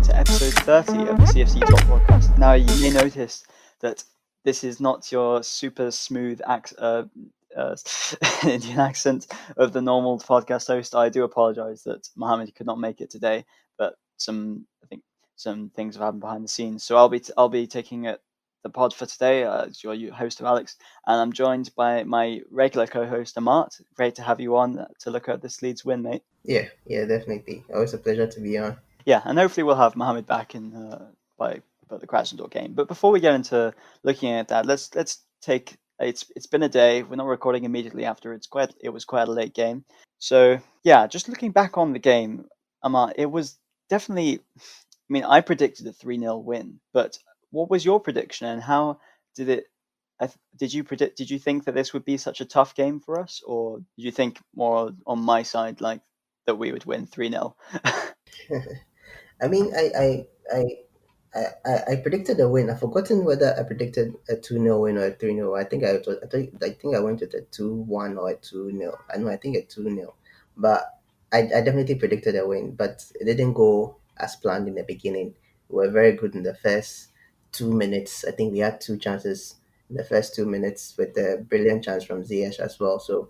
to episode 30 of the CFCTALK podcast. Now, you may notice that this is not your super smooth Indian accent of the normal podcast host. I do apologize that Mohammed could not make it today, but I think some things have happened behind the scenes. So I'll be taking the pod for today as your host of Alex, and I'm joined by my regular co-host Amart. Great to have you on to look at this Leeds win, mate. Yeah, definitely. Always a pleasure to be on. Yeah, and hopefully we'll have Mohammed back in by the Krasnodar game. But before we get into looking at that, let's take it's been a day. We're not recording immediately after. It was quite a late game. So yeah, just looking back on the game, Amar, it was definitely. I mean, I predicted a 3-0 win, but what was your prediction, and how did it? Did you predict? Did you think that this would be such a tough game for us, or did you think more on my side, like that we would win 3-0? I mean, I predicted a win. I've forgotten whether I predicted a 2-0 win or a 3-0. I think I went with a 2-1 or a 2-0. I think a 2-0. But I definitely predicted a win, but it didn't go as planned in the beginning. We were very good in the first 2 minutes. I think we had two chances in the first 2 minutes with a brilliant chance from Ziyech as well. So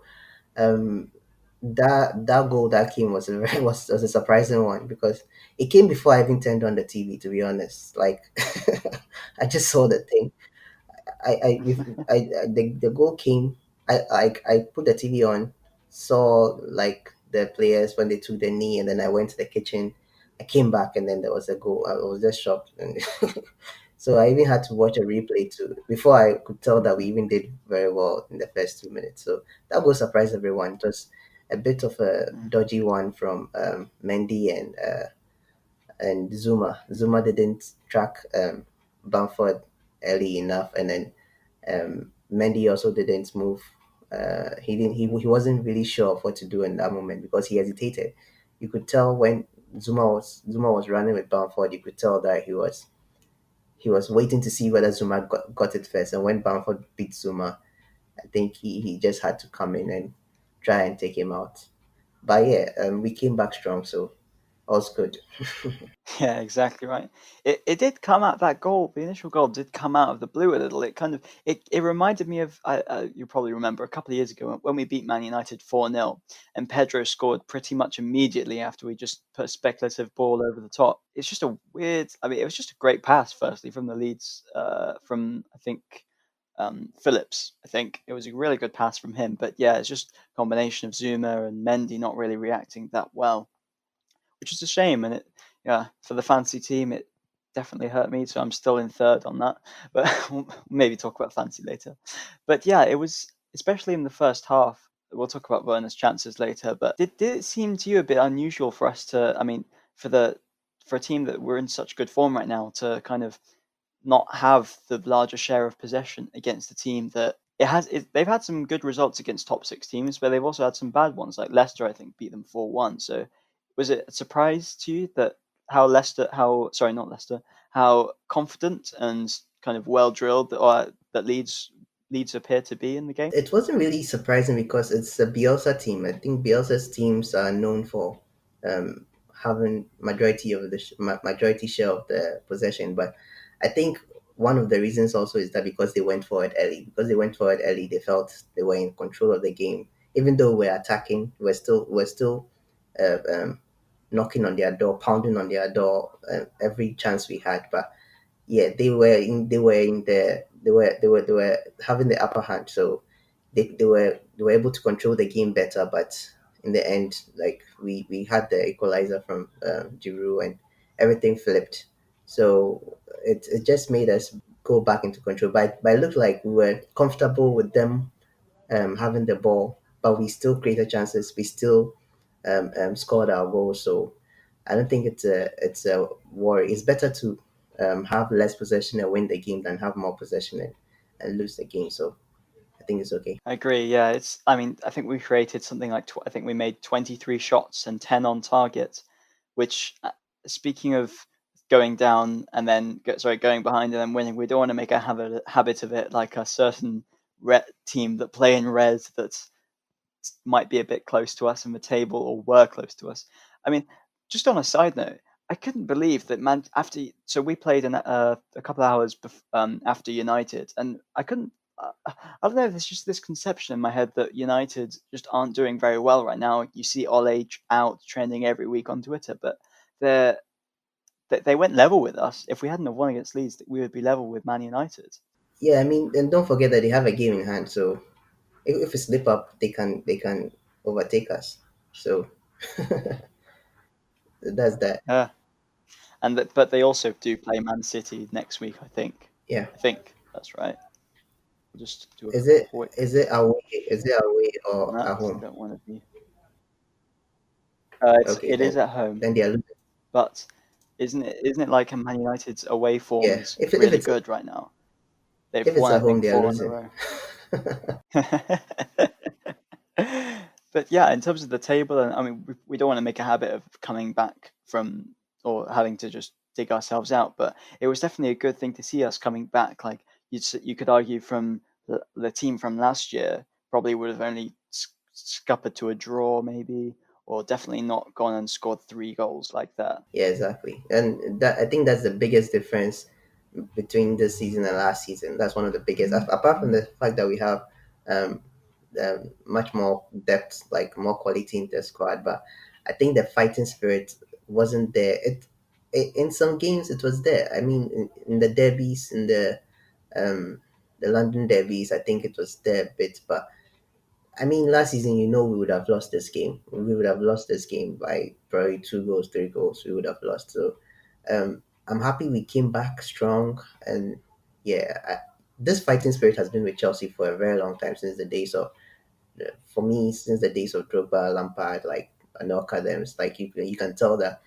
um that goal that came was was a surprising one because it came before I even turned on the TV. To be honest, like I just saw the thing. The goal came. I put the TV on, saw like the players when they took the knee, and then I went to the kitchen. I came back, and then there was a goal. I was just shocked, and so I even had to watch a replay too before I could tell that we even did very well in the first 2 minutes. So that goal surprised everyone. It was a bit of a dodgy one from Mendy and Zuma. Zuma didn't track Bamford early enough, and then Mendy also didn't move. He wasn't really sure of what to do in that moment because he hesitated. You could tell when Zuma was running with Bamford. You could tell that he was waiting to see whether Zuma got it first. And when Bamford beat Zuma, I think he just had to come in and try and take him out. But yeah, we came back strong, so all's good. Yeah, exactly right. It did come out that goal. The initial goal did come out of the blue a little. It reminded me of you probably remember a couple of years ago when we beat Man United 4-0 and Pedro scored pretty much immediately after we just put a speculative ball over the top. It's just a weird. I mean, it was just a great pass. Firstly, from the Leeds, from I think Phillips. I think it was a really good pass from him. But yeah, it's just a combination of Zuma and Mendy not really reacting that well, which is a shame. And yeah, for the fancy team, it definitely hurt me. So I'm still in third on that, but we'll maybe talk about fancy later. But yeah, it was especially in the first half. We'll talk about Werner's chances later. But did it seem to you a bit unusual for us to? I mean, for a team that we're in such good form right now to kind of not have the larger share of possession against a team that they've had some good results against top six teams, but they've also had some bad ones. Like Leicester, I think, beat them 4-1. So was it a surprise to you that how confident and kind of well drilled that Leeds appear to be in the game? It wasn't really surprising because it's a Bielsa team. I think Bielsa's teams are known for having majority share of the possession. But I think one of the reasons also is that because they went forward early. Because they went forward early, they felt they were in control of the game. Even though we're attacking, we're still knocking on their door, pounding on their door every chance we had. But yeah, they were having the upper hand, so they were able to control the game better. But in the end, like we had the equalizer from Giroud, and everything flipped. So it just made us go back into control. But it looked like we were comfortable with them having the ball, but we still created chances. We still scored our goals. So I don't think it's a worry. It's better to have less possession and win the game than have more possession and lose the game. So I think it's okay. I agree. Yeah, I mean, I think we created something like I think we made 23 shots and 10 on target, which, speaking of going down and then going behind and then winning, we don't want to make a habit of it like a certain red team that play in red that might be a bit close to us in the table or were close to us. I mean, just on a side note, I couldn't believe that man after. So we played a couple of hours after United, and I couldn't. I don't know. There's just this conception in my head that United just aren't doing very well right now. You see Ole out trending every week on Twitter, but they're they went level with us. If we hadn't have won against Leeds, we would be level with Man United. Yeah, I mean, and don't forget that they have a game in hand. So if we slip up, they can overtake us. So that's that. Yeah, but they also do play Man City next week. I think. Yeah. I think that's right. We'll just do a Is it quick is it away? Is it away or on that at because I home? don't want to be. Okay, It is then at home, then they are losing. but isn't it like a Man United's away form Yeah. is If really it's good right now? They've if it's won, I at home, think, they are 4 in a losing. row. But yeah, in terms of the table, and I mean, we don't want to make a habit of coming back from or having to just dig ourselves out, but it was definitely a good thing to see us coming back. Like you could argue from the team from last year probably would have only scuppered to a draw, maybe, or definitely not gone and scored 3 goals like that. Yeah, exactly. And that I think that's the biggest difference between this season and last season. That's one of the biggest. Apart from the fact that we have um, much more depth, like more quality in the squad, but I think the fighting spirit wasn't there. In some games it was there. I mean, in the derbies, in the London derbies, I think it was there a bit, but I mean, last season, we would have lost this game. We would have lost this game by probably 2 goals, 3 goals. We would have lost. So, I'm happy we came back strong. And yeah, this fighting spirit has been with Chelsea for a very long time since the days of, for me, since the days of Drogba, Lampard, like Anelka. Them. It's like you can tell that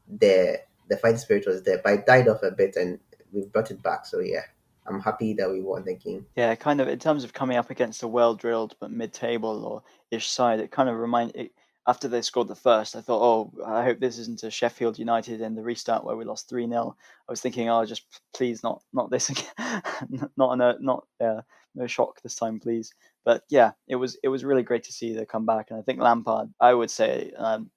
the fighting spirit was there, but it died off a bit, and we brought it back. So yeah, I'm happy that we won the game. Yeah, kind of in terms of coming up against a well-drilled but mid-table or ish side, it kind of after they scored the first, I thought, oh, I hope this isn't a Sheffield United in the restart where we lost 3-0. I was thinking, oh, just please not this again, no shock this time, please. But yeah, it was really great to see the comeback, and I think Lampard, I would say, I'm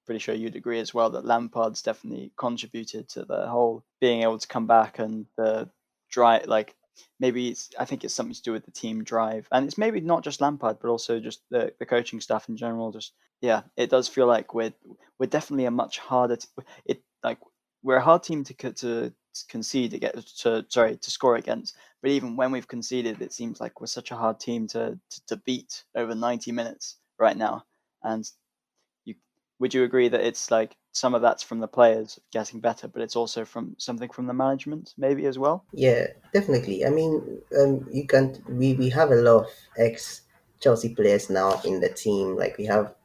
pretty sure you'd agree as well that Lampard's definitely contributed to the whole being able to come back and the dry like maybe I think it's something to do with the team drive, and it's maybe not just Lampard, but also just the coaching staff in general. Just yeah, it does feel like we're definitely a much harder. It like we're a hard team to concede to get to sorry to score against. But even when we've conceded, it seems like we're such a hard team to beat over 90 minutes right now. And you would you agree that it's like some of that's from the players getting better, but it's also from something from the management maybe as well? Yeah, definitely. I mean, we have a lot of ex Chelsea players now in the team. Like we have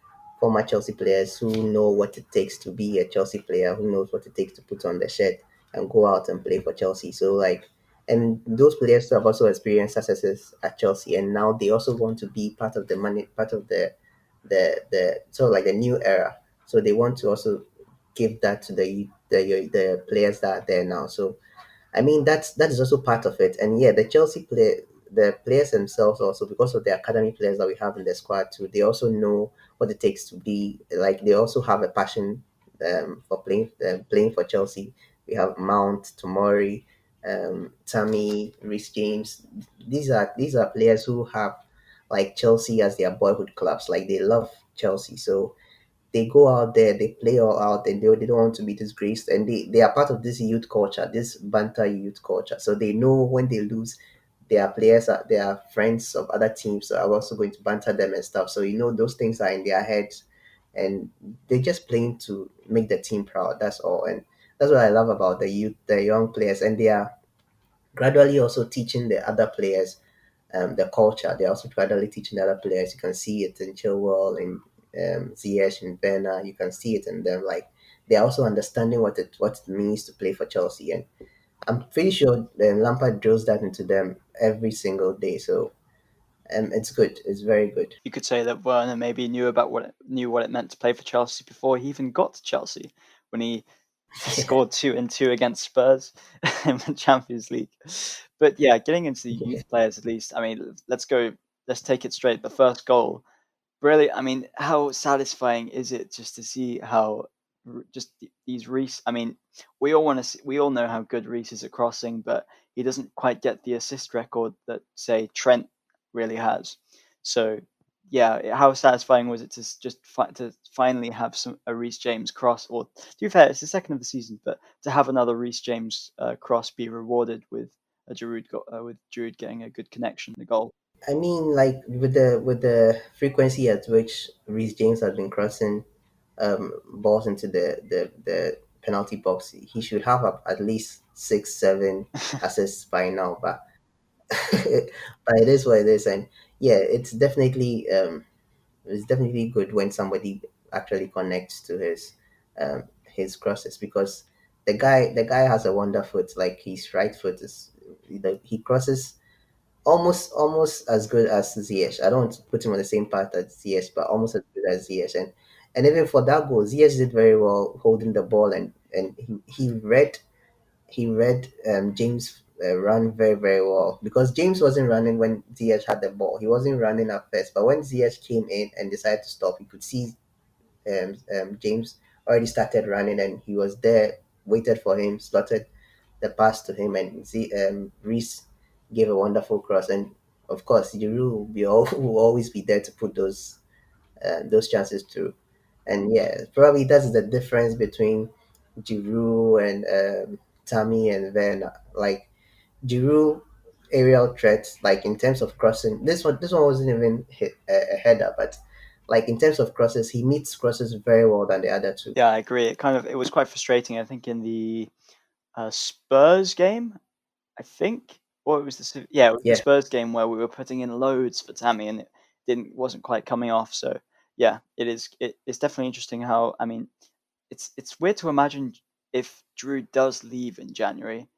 former Chelsea players who know what it takes to be a Chelsea player, who knows what it takes to put on the shirt and go out and play for Chelsea. So like, and those players have also experienced successes at Chelsea, and now they also want to be part of the money, part of the sort of like the new era. So they want to also give that to the players that are there now. So I mean, that is also part of it. And yeah, the players themselves also, because of the academy players that we have in the squad too, they also know what it takes to be like. They also have a passion for playing for Chelsea. We have Mount, Tomori, Tammy, Rhys James. These are players who have like Chelsea as their boyhood clubs. Like they love Chelsea, so they go out there, they play all out, and they don't want to be disgraced. And they are part of this youth culture, this banter youth culture. So they know when they lose, their players are their friends of other teams are also going to banter them and stuff. So those things are in their heads, and they're just playing to make the team proud. That's all, and that's what I love about the youth, the young players, and they are gradually also teaching the other players the culture. They're also gradually teaching the other players. You can see it in Chilwell, in Ziyech, and Werner. You can see it in them. Like they're also understanding what it means to play for Chelsea, and I'm pretty sure Lampard drills that into them every single day. So it's good. It's very good. You could say that Werner maybe knew what it meant to play for Chelsea before he even got to Chelsea when he Yeah, scored 2-2 against Spurs in the Champions League. But yeah, getting into the yeah, youth players at least. I mean, let's take it straight. The first goal, really. I mean, how satisfying is it just to see how just these Reece. I mean, we all want to. We all know how good Reece is at crossing, but he doesn't quite get the assist record that say Trent really has. So yeah, how satisfying was it to to finally have a Reece James cross? Or to be fair, it's the second of the season, but to have another Reece James cross be rewarded with a with Giroud getting a good connection, the goal. I mean, like with the frequency at which Reece James has been crossing balls into the penalty box, he should have at least 6, 7 assists by now. But but it is what it is, and yeah, it's definitely good when somebody actually connects to his crosses, because the guy has a wonder foot. Like his right foot is, he crosses almost as good as Ziyech. I don't want to put him on the same path as Ziyech, but almost as good as Ziyech. And even for that goal, Ziyech did very well holding the ball, and he read James run very very well, because James wasn't running when Ziyech had the ball. He wasn't running at first, but when Ziyech came in and decided to stop, he could see James already started running, and he was there, waited for him, slotted the pass to him, and Reese gave a wonderful cross. And of course, Giroud will always be there to put those chances through. And yeah, probably that's the difference between Giroud and Tammy and Werner. Like Giroud aerial threats, like in terms of crossing, this one wasn't even a header, but like in terms of crosses, he meets crosses very well than the other two. Yeah, I agree. It was quite frustrating. I think in the Spurs game, I think, or it was it was the Yeah, Spurs game where we were putting in loads for Tammy and it wasn't quite coming off. So yeah, it's definitely interesting how, I mean, it's weird to imagine if Drew does leave in January,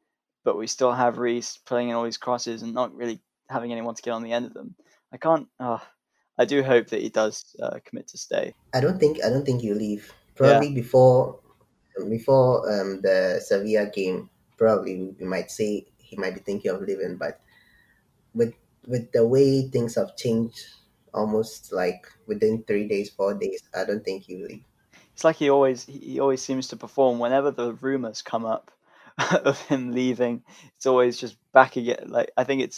but we still have Reece playing in all these crosses and not really having anyone to get on the end of them. I can't. I do hope that he does commit to stay. I don't think you leave. Yeah, Probably before the Sevilla game. Probably we might say he might be thinking of leaving, but with with the way things have changed, almost like within 3 days, 4 days, I don't think he will leave. it's like he always seems to perform whenever the rumors come up of him leaving. It's always just back again. Like I think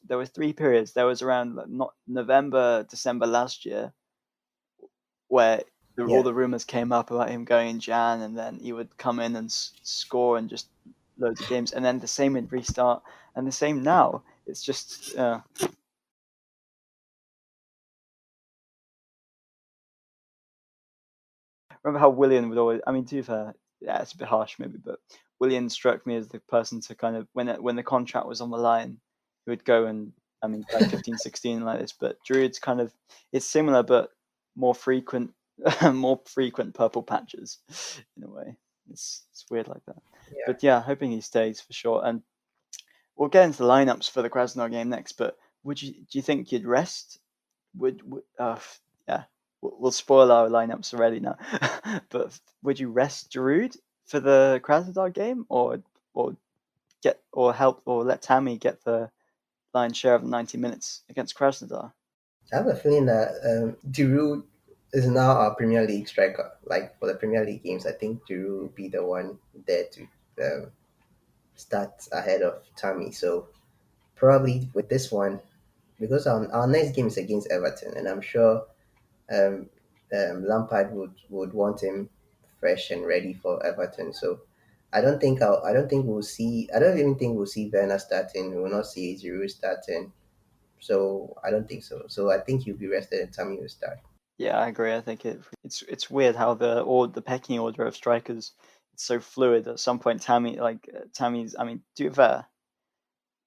there was 3 periods. There was around like, not November, December last year where all Yeah. the rumors came up about him going in Jan, and then he would come in and score and just loads of games, and then the same in restart, and the same now. It's just remember how Willian would always. I mean, to be fair, yeah, it's a bit harsh maybe, but Willian struck me as the person to kind of when the contract was on the line, he would go and, I mean, like 15, 16 like this. But Druid's kind of, it's similar but more frequent, more frequent purple patches in a way. It's weird like that. Yeah. But yeah, hoping he stays for sure. And we'll get into the lineups for the Krasnodar game next. But do you think you'd rest? Would yeah, we'll spoil our lineups already now. But would you rest Giroud for the Krasnodar game, or help or let Tammy get the lion's share of the 90 minutes against Krasnodar? I have a feeling that Giroud is now our Premier League striker. Like for the Premier League games, I think Giroud will be the one there to start ahead of Tammy. So probably with this one, because our next game is against Everton, and I'm sure um, Lampard would want him fresh and ready for Everton. So I don't even think we'll see Werner starting. We will not see Giroud starting. So I don't think so. So I think he'll be rested and Tammy will start. Yeah, I agree. I think it's weird how the pecking order of strikers it's so fluid. At some point, Tammy's. I mean, to be fair,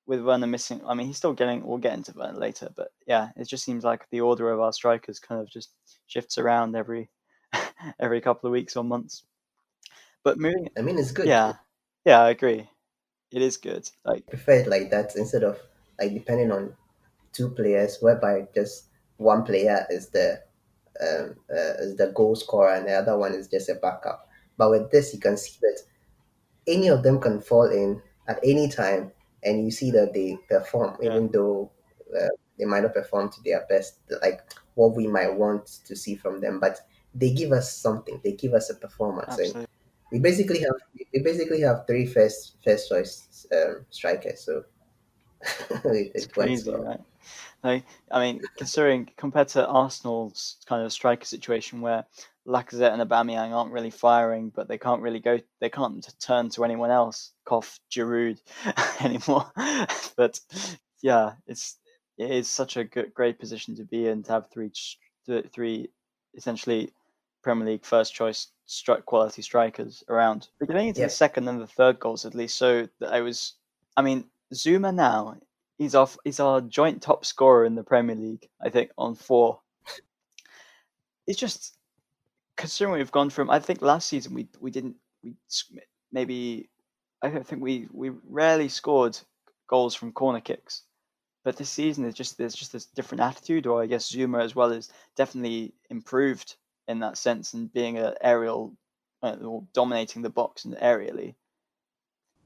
with Werner missing, I mean, he's still getting. We'll get into Werner later, but yeah, it just seems like the order of our strikers kind of just shifts around every every couple of weeks or months. But moving, I mean, it's good. yeah, yeah, I agree. It is good. Like, I prefer it like that instead of like depending on two players, whereby just one player is the goal scorer and the other one is just a backup. But with this, you can see that any of them can fall in at any time, and you see that they perform, yeah, even though they might not perform to their best, like what we might want to see from them. But they give us something. They give us a performance, and Absolutely. we basically have three first choice strikers. So It's it went crazy, well. right? Like, I mean, considering compared to Arsenal's kind of striker situation where Lacazette and Aubameyang aren't really firing, but they can't turn to anyone else, cough Giroud anymore. But yeah, it is such a great position to be in to have three essentially Premier League first choice quality strikers around. But getting into the Yeah, second and the third goals at least, so that I mean, Zuma now he's our joint top scorer in the Premier League, I think, on 4. It's just considering we've gone from. I think last season we didn't we maybe I don't think we rarely scored goals from corner kicks, but this season there's just this different attitude, or I guess Zuma as well is definitely improved in that sense and being a aerial or dominating the box and aerially.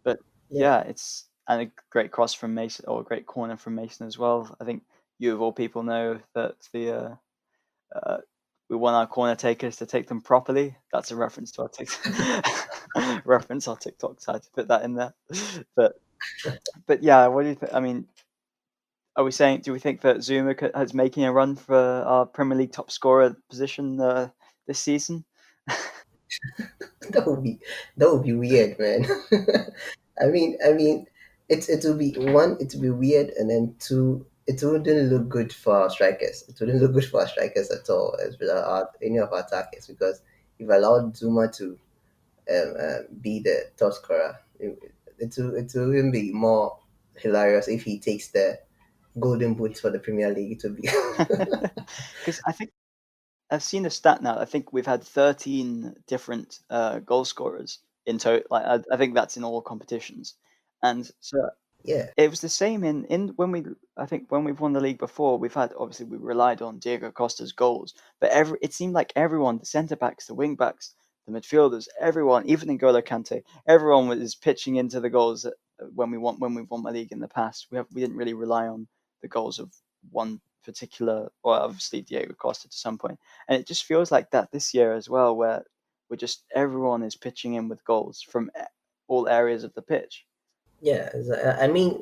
But yeah. yeah, it's and a great cross from Mason or a great corner from Mason as well. I think you of all people know that uh, we want our corner takers to take them properly. That's a reference to our TikTok reference our TikTok. So I had to put that in there. But but yeah, what do you think? I mean, are we saying? Do we think that Zuma is making a run for our Premier League top scorer position this season? that would be that would be weird, man. I mean, it will be one, it will be weird, and then two, it wouldn't look good for our strikers. It wouldn't look good for our strikers at all, as with any of our attackers, because we've allowed Zuma to be the top scorer. It will even be more hilarious if he takes the golden boot for the Premier League. It will be Because I think I've seen the stat now. I think we've had 13 different goal scorers in total. Like I think that's in all competitions, and so yeah, it was the same in when we. I think when we've won the league before, we've had obviously we relied on Diego Costa's goals, but it seemed like everyone, the centre backs, the wing backs, the midfielders, everyone, even N'Golo Kante, everyone was pitching into the goals when we've won the league in the past. We didn't really rely on the goals of one particular, or obviously Diego Costa to some point. And it just feels like that this year as well, where we're just everyone is pitching in with goals from all areas of the pitch. yeah. I mean,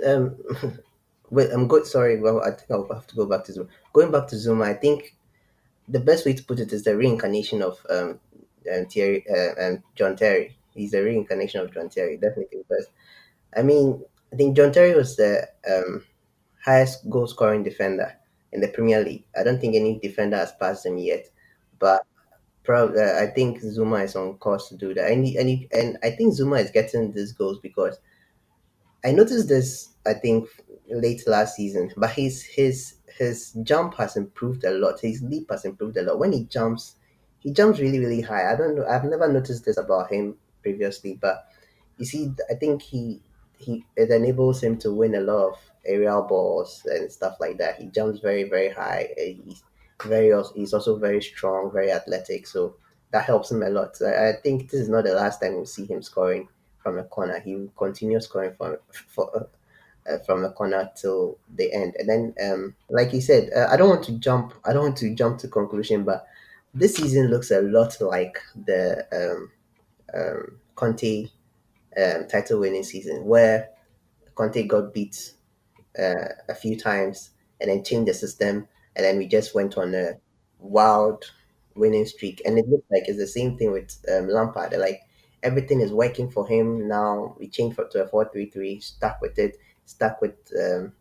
wait, I'm good. Sorry, well, I think I'll have to go back to Zuma. Going back to Zuma, I think the best way to put it is the reincarnation of John Terry. He's the reincarnation of John Terry, definitely. Because I mean, I think John Terry was the highest goal scoring defender in the Premier League. I don't think any defender has passed him yet, but probably I think Zuma is on course to do that. And I think Zuma is getting these goals because I noticed this, I think, late last season, but his jump has improved a lot. His leap has improved a lot. When he jumps really, really high. I don't know. I've never noticed this about him previously, but you see, I think he it enables him to win a lot of aerial balls and stuff like that. He jumps very, very high. He's also very strong, very athletic. So that helps him a lot. So I think this is not the last time we'll see him scoring from a corner. He will continue scoring from a corner till the end. And then, like you said, I don't want to jump. I don't want to jump to conclusion, but this season looks a lot like the Conte title winning season, where Conte got beat a few times and then changed the system, and then we just went on a wild winning streak. And it looks like it's the same thing with Lampard. Like everything is working for him now. We changed to a 4-3-3, stuck with it, stuck with the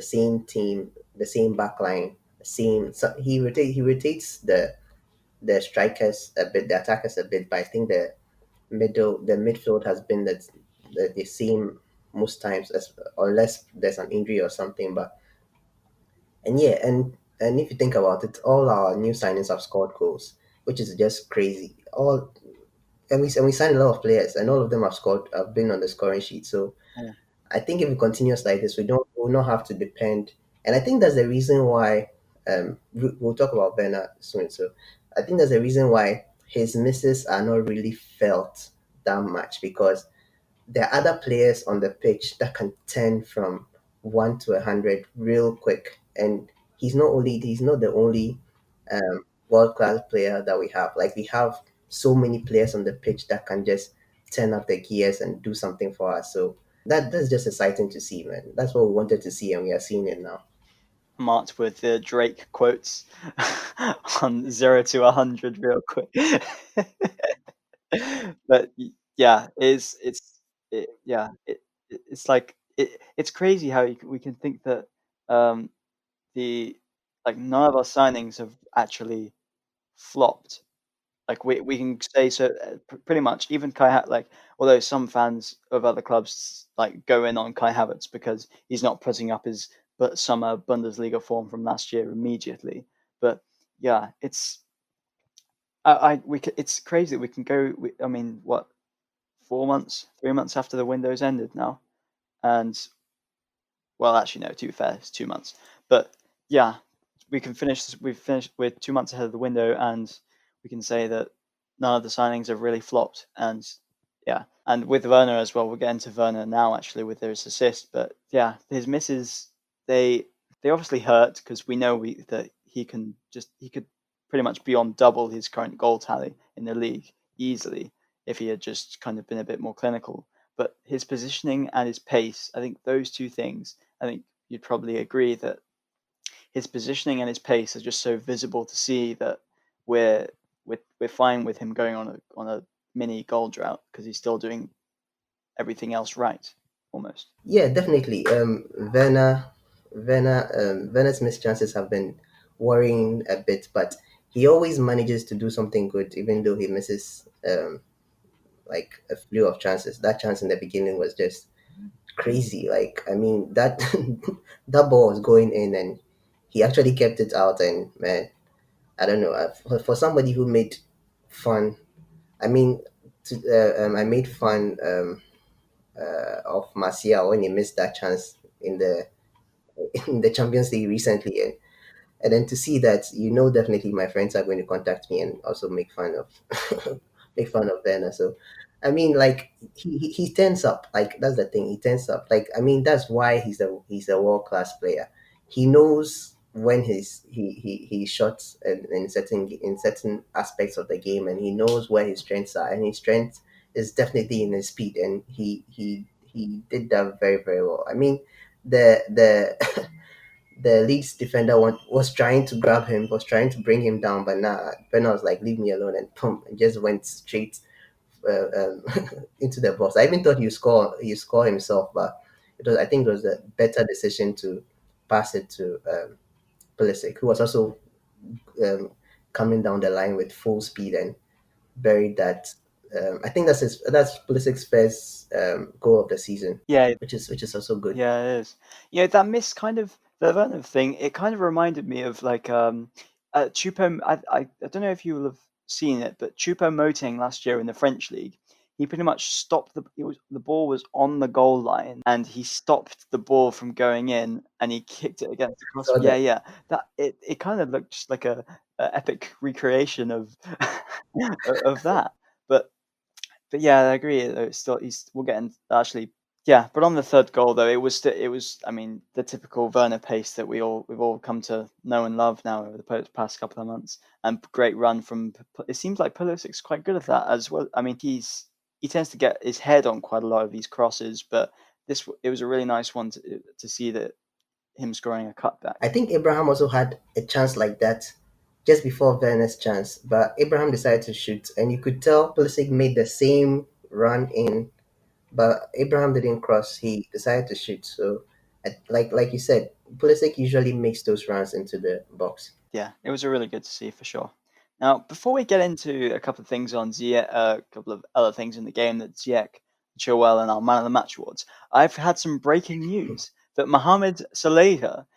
same team, the same backline, the same. So he rotates the strikers a bit, the attackers a bit, but I think the midfield has been the same most times, as unless there's an injury or something. But and yeah, and if you think about it, all our new signings have scored goals, which is just crazy. All and we signed a lot of players, and all of them have been on the scoring sheet. So Yeah. I think if it continues like this, we'll not have to depend. And I think that's the reason why we'll talk about Werner soon. So I think that's the reason why his misses are not really felt that much, because there are other players on the pitch that can turn from 1 to 100 real quick. And he's not the only. world class player that we have. Like we have so many players on the pitch that can just turn up the gears and do something for us. So that's just exciting to see, man. That's what we wanted to see, and we are seeing it now. Amart with the Drake quotes on 0 to 100 real quick. But yeah, it's like it's crazy how we can think that um, the like none of our signings have actually flopped. Like we can say so pretty much even like although some fans of other clubs like go in on Kai Havertz because he's not putting up his summer Bundesliga form from last year immediately. But yeah, it's crazy that we can go. I mean, what 4 months, 3 months after the window's ended now, and well, actually no, to be fair, it's 2 months. But yeah, we can finish. We've finished. We're 2 months ahead of the window, and we can say that none of the signings have really flopped. And yeah, and with Werner as well, we'll get into Werner now actually with his assist. But yeah, his misses they obviously hurt because we know that he could pretty much be on double his current goal tally in the league easily if he had just kind of been a bit more clinical. But his positioning and his pace, I think those two things, I think you'd probably agree that his positioning and his pace are just so visible to see that we're we're fine with him going on a mini goal drought because he's still doing everything else right, almost. Yeah, definitely. Werner's missed chances have been worrying a bit, but he always manages to do something good, even though he misses like a few of chances. That chance in the beginning was just crazy. Like, I mean, that that ball was going in, and he actually kept it out. And man, I don't know. For somebody who made fun, I mean, I made fun of Martial when he missed that chance in the in the Champions League recently, and then to see that, definitely my friends are going to contact me and also make fun of make fun of Werner. So I mean, like he turns up. Like that's the thing, he turns up. Like I mean, that's why he's a world class player. He knows when he shots in certain aspects of the game, and he knows where his strengths are, and his strength is definitely in his speed, and he did that very very well. I mean, the the Leeds defender was trying to grab him, was trying to bring him down, but nah, Bernard was like, leave me alone, and pump, and just went straight into the box. I even thought you score himself, but I think it was a better decision to pass it to Pulisic, who was also um, coming down the line with full speed and buried that. I think that's Pulisic's first goal of the season, Yeah, which is also good. yeah, it is. That miss kind of the Werner thing. It kind of reminded me of like Chupo. I don't know if you will have seen it, but Chupo Moting last year in the French league, he pretty much stopped the ball was on the goal line and he stopped the ball from going in and he kicked it against the cross. So Yeah, that yeah. That it kind of looked just like a epic recreation of of that. But but yeah, I agree. Though it's still we'll get into actually. Yeah, but on the third goal though, it was I mean the typical Werner pace that we've all come to know and love now over the past couple of months, and great run from. It seems like Pulisic's quite good at that as well. I mean he tends to get his head on quite a lot of these crosses, but it was a really nice one to see that him scoring a cutback. I think Abraham also had a chance like that just before Werner's chance, but Abraham decided to shoot, and you could tell Pulisic made the same run in, but Abraham didn't cross. He decided to shoot. So, like you said, Pulisic usually makes those runs into the box. Yeah, it was a really good to see for sure. Now, before we get into a couple of things on Ziyech, a couple of other things in the game that Ziyech, Chilwell, and our Man of the Match awards, I've had some breaking news that Mohammad Soleja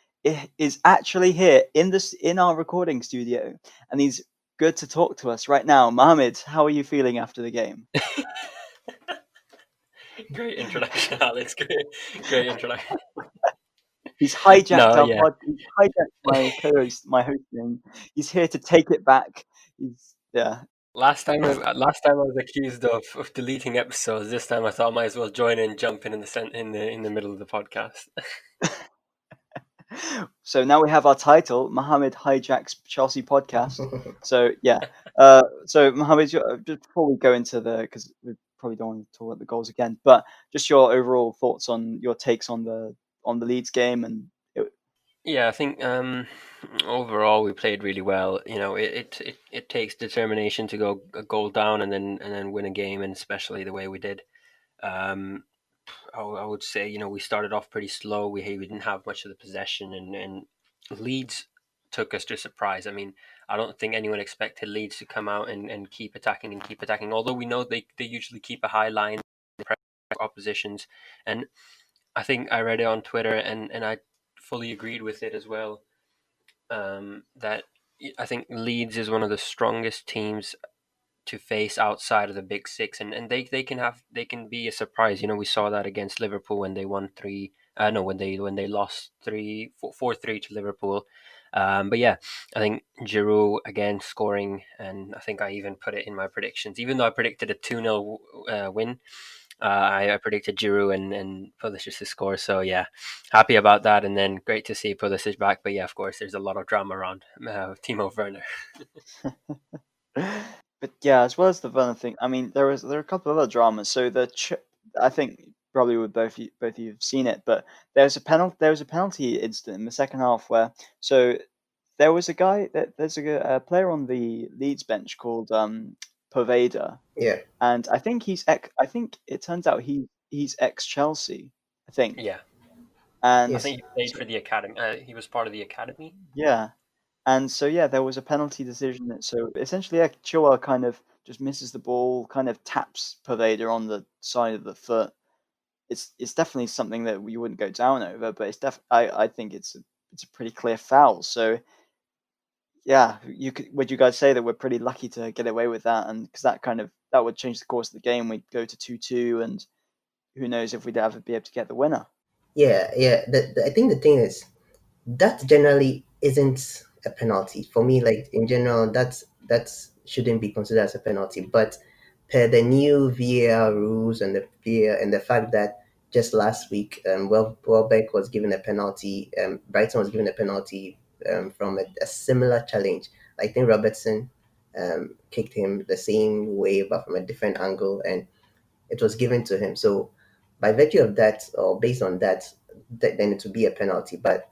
is actually here in our recording studio, and he's good to talk to us right now. Mohammad, how are you feeling after the game? Great introduction, Alex. Great introduction. He's hijacked No, our yeah. pod. He's hijacked my co-host, my hosting. He's here to take it back. Yeah. Last time I was accused of deleting episodes. This time I thought I might as well join and jump in the middle of the podcast. So now we have our title, Mohammed hijacks Chelsea podcast. So yeah, so Mohammed, just before we go into because we probably don't want to talk about the goals again, but just your overall thoughts on your takes on the Leeds game and Yeah, I think overall we played really well. It takes determination to go a goal down and then win a game, and especially the way we did. Um, I would say, we started off pretty slow. We didn't have much of the possession, and Leeds took us to surprise. I mean, I don't think anyone expected Leeds to come out and keep attacking and keep attacking. Although we know they usually keep a high line, oppositions, and I think I read it on Twitter, and I fully agreed with it as well. That I think Leeds is one of the strongest teams to face outside of the big six, and they can be a surprise. We saw that against Liverpool when they won three. No, when they lost 4-3 to Liverpool. But yeah, I think Giroud again scoring, and I think I even put it in my predictions. Even though I predicted a 2-0 win, I predicted Giroud and Pulisic to score. So yeah, happy about that, and then great to see Pulisic back. But yeah, of course, there's a lot of drama around Timo Werner. But yeah, as well as the Werner thing, I mean, there are a couple of other dramas. So I think probably with both of you have seen it, but there was a penalty incident in the second half where there was a guy there's a player on the Leeds bench called Poveda, Yeah. and I think it turns out he's ex Chelsea, I think, Yeah, I and Yes. think he played so, for the academy. He was part of the academy. yeah. And so yeah, there was a penalty decision. So essentially, yeah, Chilwell kind of just misses the ball, kind of taps Pervader on the side of the foot. It's definitely something that we wouldn't go down over, but I think it's a pretty clear foul. So yeah, would you guys say that we're pretty lucky to get away with that? And because that would change the course of the game. We'd go to 2-2, and who knows if we'd ever be able to get the winner. Yeah, yeah. I think the thing is that generally isn't a penalty for me. Like in general, that's shouldn't be considered as a penalty. But per the new VAR rules and the VAR and the fact that just last week, Welbeck was given a penalty. Brighton was given a penalty from a similar challenge. I think Robertson kicked him the same way, but from a different angle, and it was given to him. So by virtue of that, or based on that, then it would be a penalty. But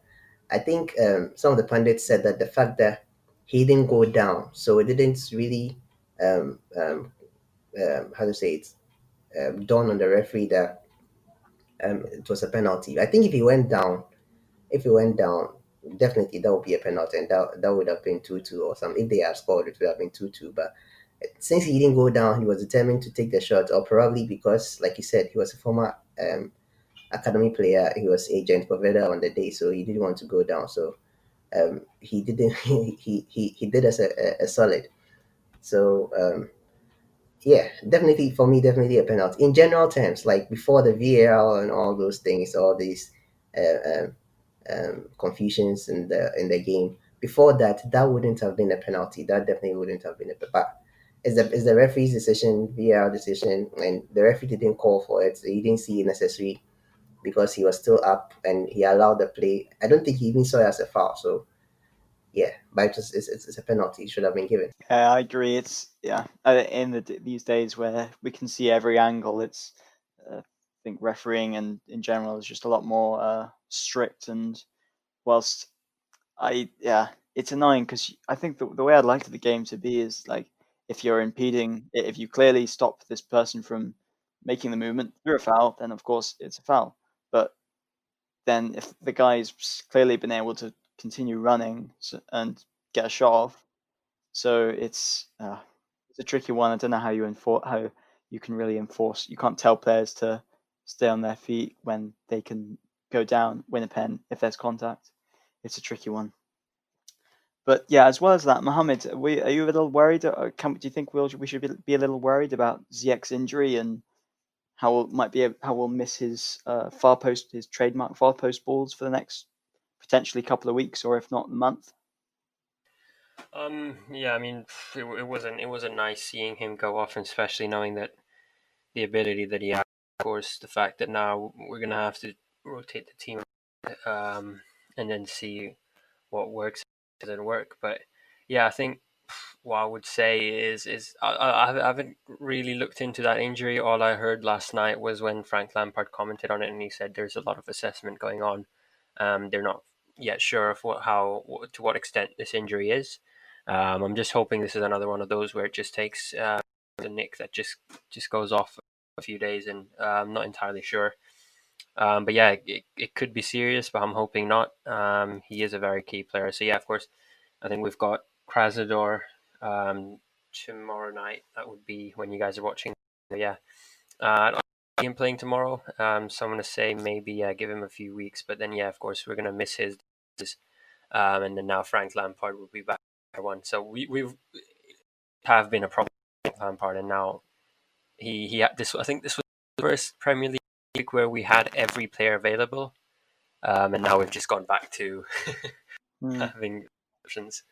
I think some of the pundits said that the fact that he didn't go down, so it didn't really, um, um, how to say it, dawn on the referee that it was a penalty. I think if he went down, definitely that would be a penalty, and that would have been 2-2 or something. If they had scored, it would have been 2-2. But since he didn't go down, he was determined to take the shot, or probably because, like you said, he was a former academy player. He was agent Poveda on the day, so he didn't want to go down. So he didn't. He did us a solid. So yeah, definitely for me, definitely a penalty. In general terms, like before the VAR and all those things, all these uh, confusions in the game. Before that, that wouldn't have been a penalty. That definitely wouldn't have been a. But it's the referee's decision, VAR decision, and the referee didn't call for it. So he didn't see it necessary because he was still up and he allowed the play. I don't think he even saw it as a foul. So yeah, but it's a penalty. It should have been given. Yeah, I agree. It's yeah. These days where we can see every angle, I think refereeing and in general is just a lot more strict. And whilst it's annoying because I think the way I'd like the game to be is like if you're impeding, if you clearly stop this person from making the movement through a foul, then of course it's a foul. But then if the guy's clearly been able to continue running and get a shot off, so it's a tricky one. I don't know how you can really enforce. You can't tell players to stay on their feet when they can go down, win a pen if there's contact. It's a tricky one. But yeah, as well as that, Mohammed, are you a little worried? Do you think we should be a little worried about Ziyech's injury and how we'll miss his his trademark far post balls for the next potentially couple of weeks or if not a month? Yeah, I mean, it wasn't nice seeing him go off, and especially knowing that the ability that he has. Of course, the fact that now we're gonna have to rotate the team, um, and then see what works and doesn't work. But yeah, I think what I would say is I haven't really looked into that injury. All I heard last night was when Frank Lampard commented on it, and he said there's a lot of assessment going on. They're not yet sure of to what extent this injury is. I'm just hoping this is another one of those where it just takes a nick that just goes off a few days, and I'm not entirely sure. But yeah, it could be serious, but I'm hoping not. He is a very key player. So yeah, of course, I think we've got Krasnodar tomorrow night. That would be when you guys are watching. Yeah, I don't see him playing tomorrow. So I'm going to say maybe give him a few weeks. But then yeah, of course, we're going to miss his. And then now Frank Lampard will be back one. So we have been a problem with Lampard, and now he had this. I think this was the first Premier League where we had every player available, and now we've just gone back to having options.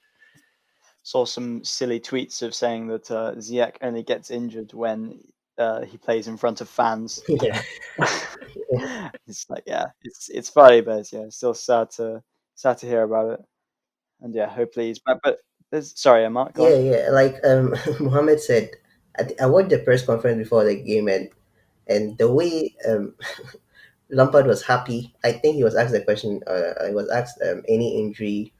Saw some silly tweets of saying that Ziyech only gets injured when he plays in front of fans. Yeah. It's like, yeah, it's funny, but yeah, it's still sad to hear about it. And yeah, hopefully he's back. But sorry, Amart, go on. Yeah. Like Mohammed said, I watched the press conference before the game, and the way Lampard was happy. I think he was asked the question. He was asked any injury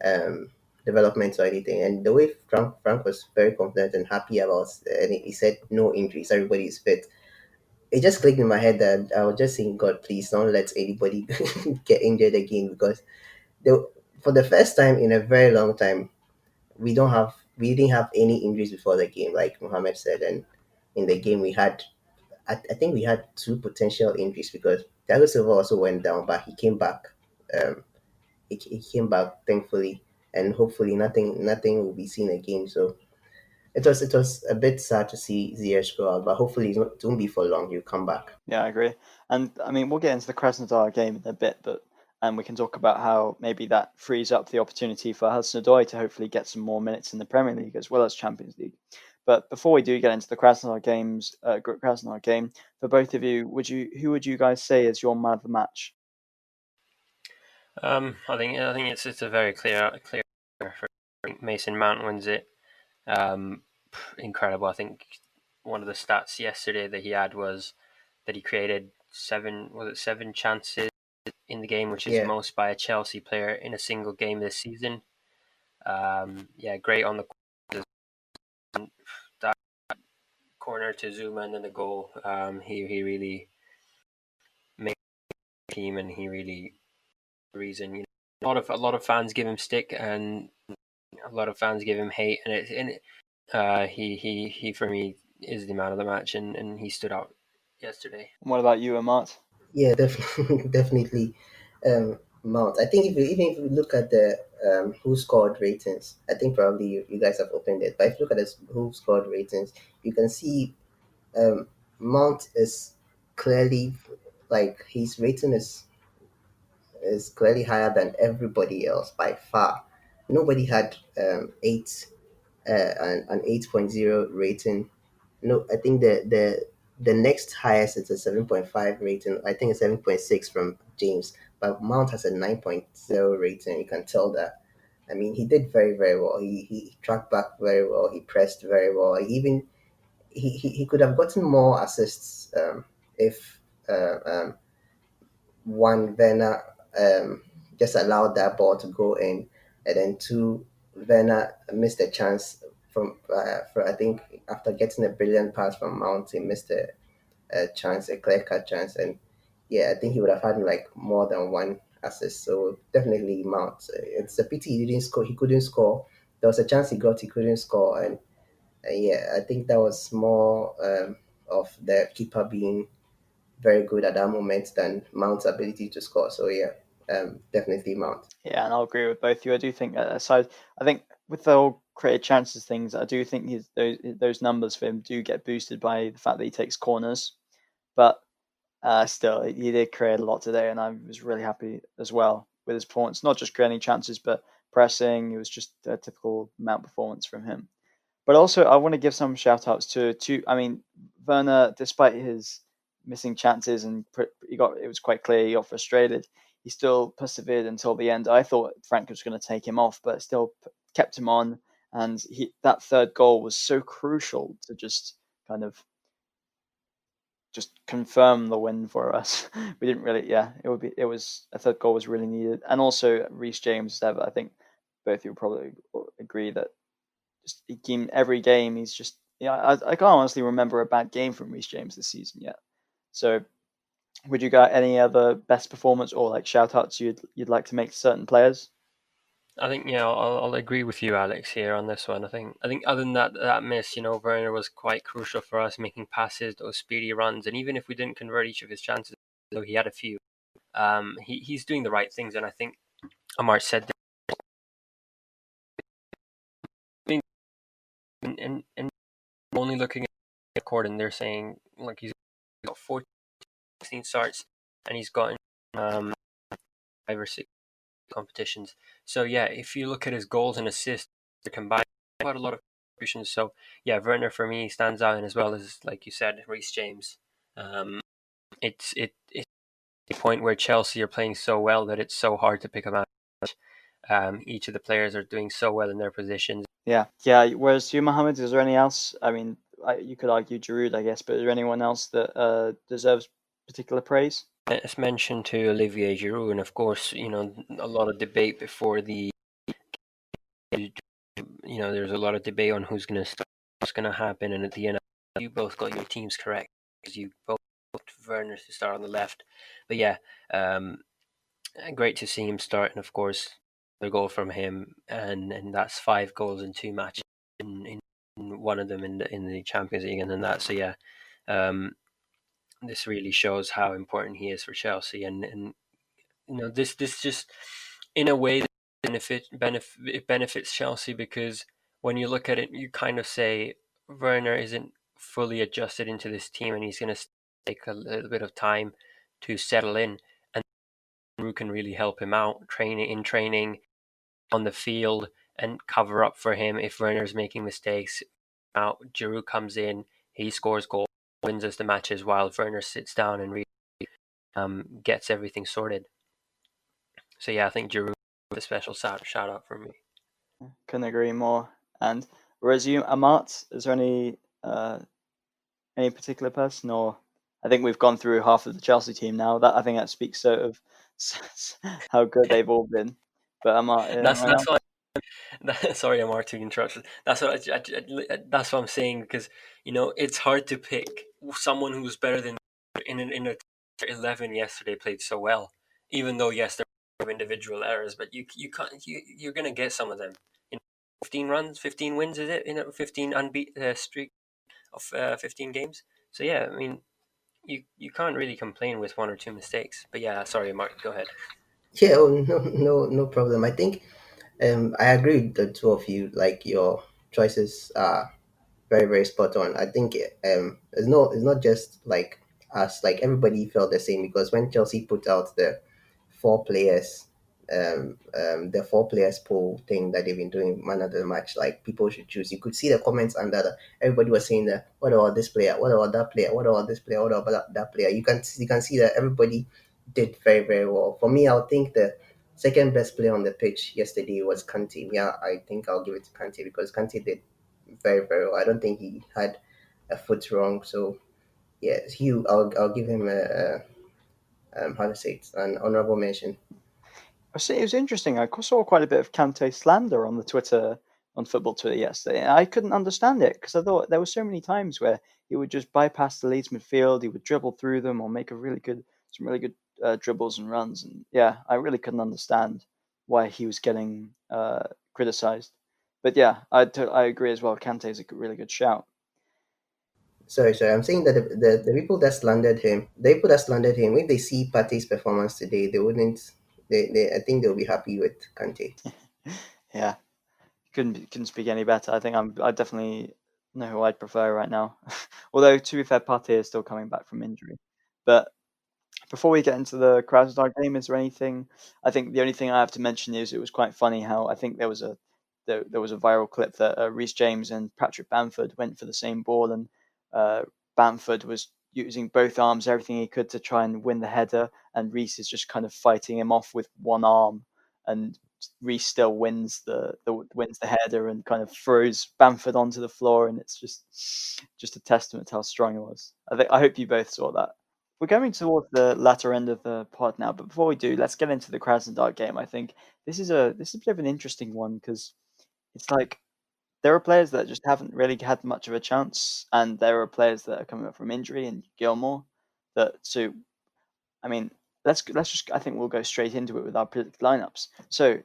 um, developments or anything, and the way Frank was very confident and happy about, and he said no injuries, everybody is fit. It just clicked in my head that I was just saying, God, please don't let anybody get injured again, because for the first time in a very long time, we didn't have any injuries before the game, like Mohammed said, and in the game we had I think we had two potential injuries because Thiago Silva also went down, but he came back. Um, he came back thankfully, and hopefully nothing will be seen again. So it was a bit sad to see Ziyech go out, but hopefully it won't be for long. He'll come back. Yeah, I agree. And I mean, we'll get into the Krasnodar game in a bit, but we can talk about how maybe that frees up the opportunity for hudson-odoi to hopefully get some more minutes in the Premier League as well as Champions League. But before we do get into the Krasnodar game, for both of you, who would you guys say is your man of the match? I think it's a very clear. Mason Mount wins it. Incredible. I think one of the stats yesterday that he had was that he created seven chances in the game, which is Yeah. most by a Chelsea player in a single game this season. Great on the that corner to Zuma and then the goal. He really made the team, and he really reason. A lot of fans give him stick, and a lot of fans give him hate, and he for me is the man of the match, and he stood out yesterday. What about you, Amart? Yeah, definitely, definitely. Mount. I think even if you look at the who scored ratings, I think probably you guys have opened it. But if you look at the who scored ratings, you can see Mount is clearly, like, his rating is clearly higher than everybody else by far. Nobody had an 8.0 rating. No, I think the next highest is a 7.5 rating. I think it's 7.6 from James, but Mount has a 9.0 rating. You can tell that. I mean, he did very, very well. He tracked back very well. He pressed very well. He could have gotten more assists if one, Werner just allowed that ball to go in, and then two, Werner missed a chance I think after getting a brilliant pass from Mount, he missed a chance, a clear cut chance, and yeah, I think he would have had like more than one assist. So definitely Mount. It's a pity he didn't score. He couldn't score. There was a chance he couldn't score, and yeah, I think that was more of the keeper being very good at that moment than Mount's ability to score. So yeah, definitely Mount. Yeah, and I'll agree with both of you. I do think aside, I think with the whole created chances things, I do think those numbers for him do get boosted by the fact that he takes corners. But still, he did create a lot today, and I was really happy as well with his performance. Not just creating chances, but pressing. It was just a typical Mount performance from him. But also, I want to give some shout outs to. I mean, Werner, despite his missing chances and it was quite clear he got frustrated. he still persevered until the end. I thought Frank was going to take him off, but still kept him on. And that third goal was so crucial to just kind of just confirm the win for us. We didn't really, it was a third goal was really needed, and also Reece James. I think both of you probably agree that just every game he's just I can't honestly remember a bad game from Reece James this season yet. So, would you got any other best performance or like shout outs you'd like to make to certain players? I think I'll agree with you, Alex, here on this one. I think other than that miss, Werner was quite crucial for us, making passes, those speedy runs, and even if we didn't convert each of his chances, though he had a few, he's doing the right things, and I think Amart said that. And only looking at the record, and they're saying like he's got 14 starts, and he's gotten 5 or 6 competitions. So yeah, if you look at his goals and assists, they're combined quite a lot of contributions. So yeah, Werner for me stands out, and as well as like you said, Reece James. It's a point where Chelsea are playing so well that it's so hard to pick them out. Each of the players are doing so well in their positions. Yeah. Whereas you, Mohammed, is there any else? I mean, you could argue Giroud, I guess, but is there anyone else that deserves particular praise? It's mentioned to Olivier Giroud, and of course, a lot of debate before there's a lot of debate on who's going to start, what's going to happen, and at the end, you both got your teams correct because you both Werner to start on the left. But yeah, great to see him start, and of course, the goal from him, and that's 5 goals in 2 matches, in one of them in the Champions League, and then that. So yeah, this really shows how important he is for Chelsea, and this just in a way it benefits Chelsea, because when you look at it, you kind of say Werner isn't fully adjusted into this team, and he's going to take a little bit of time to settle in, and Giroud can really help him out training on the field and cover up for him if Werner's making mistakes. Now Giroud comes in, he scores goals, wins us the matches, while Werner sits down and really gets everything sorted. So yeah, I think Giroud is a special shout out for me. Couldn't agree more. And whereas you, Amart, is there any particular person, or I think we've gone through half of the Chelsea team now. I think that speaks sort of how good they've all been. But Amart, That's why. Sorry, Amart, to interrupt. That's that's what I'm saying, because it's hard to pick someone who's better than in a 11 yesterday played so well. Even though yes, there are individual errors, but you can't you're gonna get some of them. 15 runs, 15 wins, is it? 15 unbeat streak of 15 games. So yeah, I mean, you can't really complain with 1 or 2 mistakes. But yeah, sorry, Mark, go ahead. Yeah, oh, no problem. I think I agree with the two of you. Like your choices are very, very spot on. I think it's not just like us. Like everybody felt the same, because when Chelsea put out the 4 players, the 4 players poll thing that they've been doing man of the match, like people should choose. You could see the comments under everybody was saying that, what about this player? What about that player? What about this player? What about that player? You can see that everybody did very, very well. For me, I think the second best player on the pitch yesterday was Kante. Yeah, I think I'll give it to Kante, because Kante did very, very well. I don't think he had a foot wrong. So yeah, Hugh, I'll give him how to say it, an honorable mention. it was interesting. I saw quite a bit of Kante slander on football Twitter yesterday, and I couldn't understand it because I thought there were so many times where he would just bypass the Leeds midfield, he would dribble through them, or make some really good dribbles and runs, and yeah, I really couldn't understand why he was getting criticized. But yeah, I agree as well. Kante is a really good shout. Sorry. I'm saying that the people that slandered him, if they see Partey's performance today, they wouldn't. I think they'll be happy with Kante. Yeah, couldn't speak any better. I think I definitely know who I'd prefer right now. Although to be fair, Partey is still coming back from injury. But before we get into the Krasnodar game, is there anything? I think the only thing I have to mention is it was quite funny how I think there was a viral clip that Reece James and Patrick Bamford went for the same ball, and Bamford was using both arms, everything he could to try and win the header, and Reece is just kind of fighting him off with one arm, and Reece still wins the header and kind of throws Bamford onto the floor, and it's just a testament to how strong he was. I hope you both saw that. We're going towards the latter end of the pod now, but before we do, let's get into the Krasnodar game. I think this is a bit of an interesting one because it's like there are players that just haven't really had much of a chance, and there are players that are coming up from injury, and Gilmore. So I mean, let's just I think we'll go straight into it with our predicted lineups. So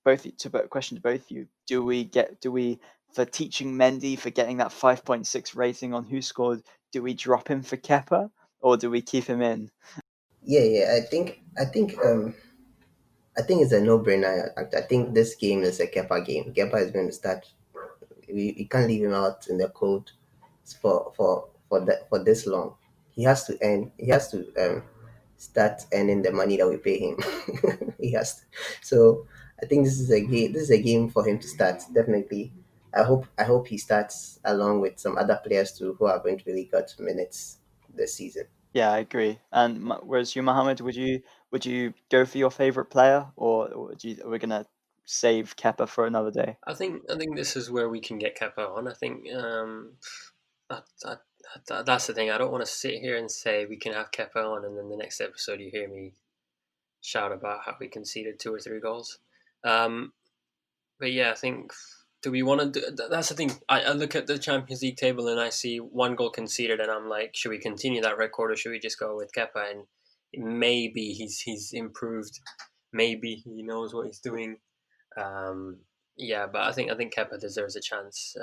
question to both of you: do we for teaching Mendy for getting that 5.6 rating on Who Scored? Do we drop him for Kepa or do we keep him in? Yeah. I think it's a no-brainer. I think this game is a Kepa game. Kepa is going to start. We can't leave him out in the cold for this long. He has to earn. He has to start earning the money that we pay him. He has to. So I think this is a game. This is a game for him to start. Definitely. I hope he starts along with some other players too who haven't really got minutes this season. Yeah, I agree. And whereas you, Mohammed, would you go for your favorite player, or are we gonna save Kepa for another day? I think this is where we can get Kepa on. I think that, that, that's the thing. I don't want to sit here and say we can have Kepa on, and then the next episode you hear me shout about how we conceded 2 or 3 goals. But yeah, I think do we want to do? That's the thing. I look at the Champions League table and I see 1 goal conceded, and I'm like, should we continue that record or should we just go with Kepa? And maybe he's improved. Maybe he knows what he's doing. Um, yeah, but I think Kepa deserves a chance.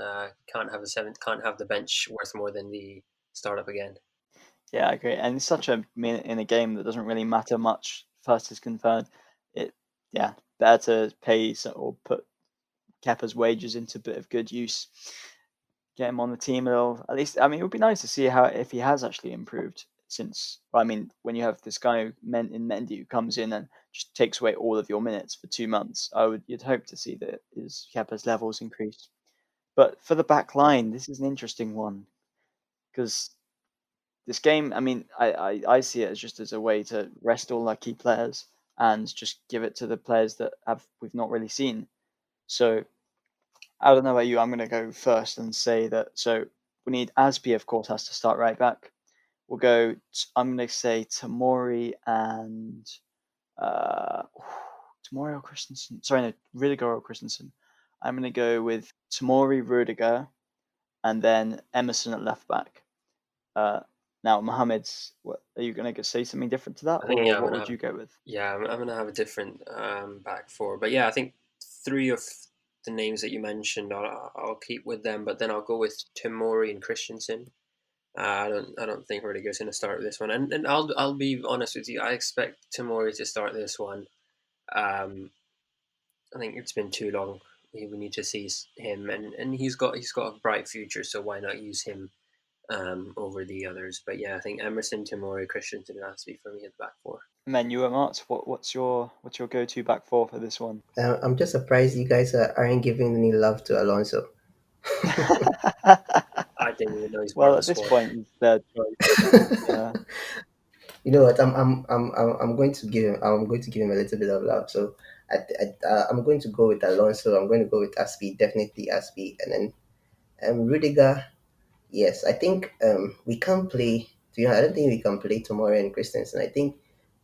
Can't have a seventh. Can't have the bench worth more than the startup again. Yeah, I agree. And it's such a in a game that doesn't really matter much. First is confirmed. It yeah, better to pay or put Kepa's wages into a bit of good use. Get him on the team. It'll at least. I mean, it would be nice to see how if he has actually improved since. Well, I mean, when you have this guy in Mendy who comes in and just takes away all of your minutes for 2 months, you'd hope to see that his Kepa's levels increase. But for the back line, this is an interesting one because this game, I mean, I see it as just as a way to rest all our key players and just give it to the players that we've not really seen. So I don't know about you. I'm going to go first and say that. So we need Aspi, of course, has to start right back. We'll go. I'm going to say Tamori and uh, Tamori or Christensen. Sorry, no, Rudiger or Christensen. I'm going to go with Tamori, Rudiger, and then Emerson at left back. Now, Mohammed's. What are you going to say something different to that, I think or yeah, I'm what gonna would have you go with? I'm gonna have a different back four. But yeah, I think 3 of the names that you mentioned, I'll keep with them. But then I'll go with Timori and Christensen. I don't think Rudiger's going to start this one, and I'll be honest with you. I expect Timori to start this one. Um, I think it's been too long. We need to see him, and he's got a bright future. So why not use him over the others? But yeah, I think Emerson, Timori, Christensen has to be for me at the back four. And then you, Amart. What's your go-to back four for this one? I'm just surprised you guys aren't giving any love to Alonso. I didn't even know he's part Well, of the at this squad. point, it's their choice. Yeah, You know what? I'm going to give him. I'm going to give him a little bit of love. So I'm going to go with Alonso. I'm going to go with Aspi. Definitely Aspi, and then Rudiger. Yes, I think we can play. I don't think we can play tomorrow and Christensen. I think